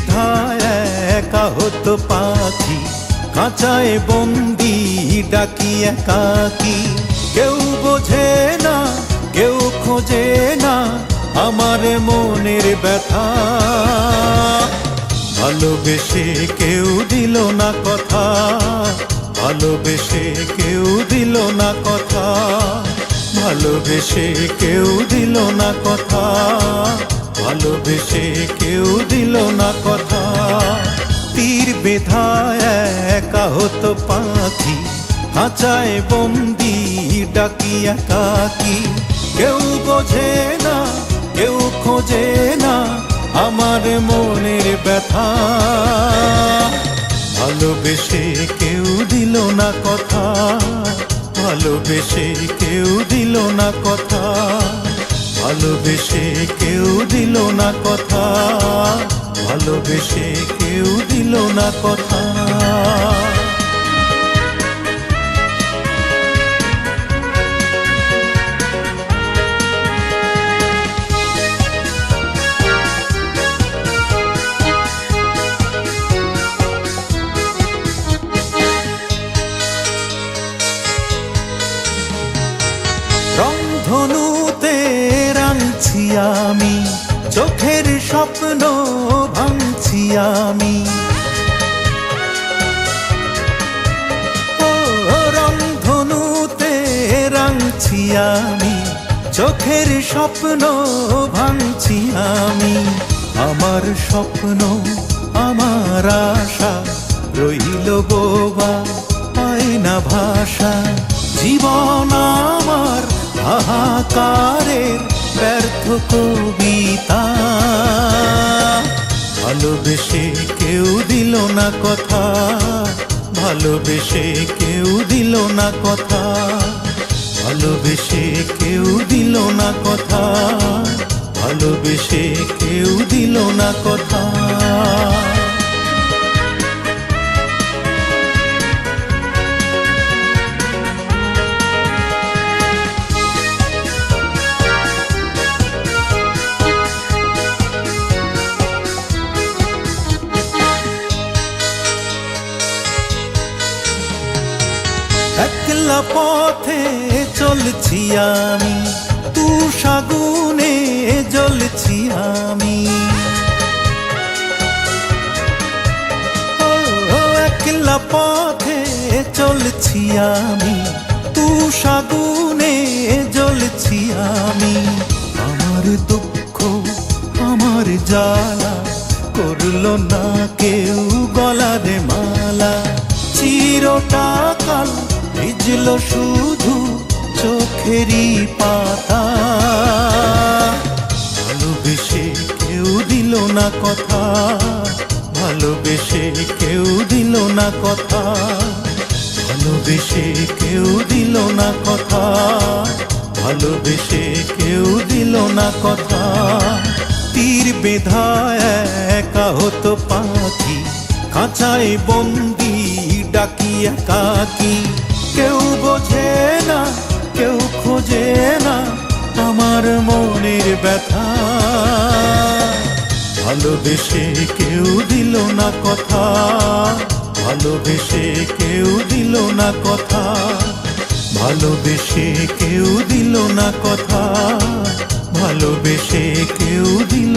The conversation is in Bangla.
বেধায় একা হতো পাখি, খাঁচায় বন্দি ডাকি একাকি। কেউ বোঝে না, কেউ খোঁজে না আমার মনের ব্যথা। ভালোবেসে কেউ দিল না কথা, ভালোবেসে কেউ দিল না কথা, ভালোবেসে কেউ দিল না কথা, ভালোবেসে কেউ দিল না কথা। তীর বেধায় একা হতো পাখি, খাঁচায় বন্দি ডাকি একাকি। কেউ বোঝে না, কেউ খোঁজে না আমার মনের ব্যথা। ভালোবেসে কেউ দিল না কথা, ভালোবেসে কেউ দিল না কথা, ভালোবেসে কেউ দিল না কথা, ভালোবেসে কেউ দিল না কথা। রংধনুতে রাঙছি আমি, চোখের স্বপ্ন ভাঙছি আমি। ও রংধনুতে রাঙছি আমি, চোখের স্বপ্ন ভাঙছি আমি। আমার স্বপ্ন আমার আশা রইল বোবা, পায় না ভাষা। জীবন আমার হাহাকারের ব্যর্থ কবিতা। ভালোবেসে কেউ দিল না কথা, ভালোবেসে কেউ দিল না কথা, ভালোবেসে কেউ দিল না কথা, ভালোবেসে কেউ দিল না কথা। একলা পথে চলছি আমি, তুষাগুনে জ্বলছি আমি। ও একলা পথে চলছি আমি, তুষাগুনে জ্বলছি আমি। আমার দুঃখ আমার জ্বালা করলো না কেউ গলারে মালা। চিরটা কাল ভিজল শুধু চোখেরই পাতা। ভালোবেসে কেউ দিল না কথা, ভালোবেসে কেউ দিল না কথা, ভালোবেসে কেউ দিল না কথা, ভালোবেসে কেউ দিল না কথা। তীর বেধায় একা হতো পাখি, খাঁচায় বন্দি ডাকি একাকি। কেউ বোঝে না, কেউ খোঁজে না আমার মনের ব্যথা। ভালোবেসে কেউ দিল না কথা, ভালোবেসে কেউ দিল না কথা, ভালোবেসে কেউ দিল না কথা, ভালোবেসে কেউ দিল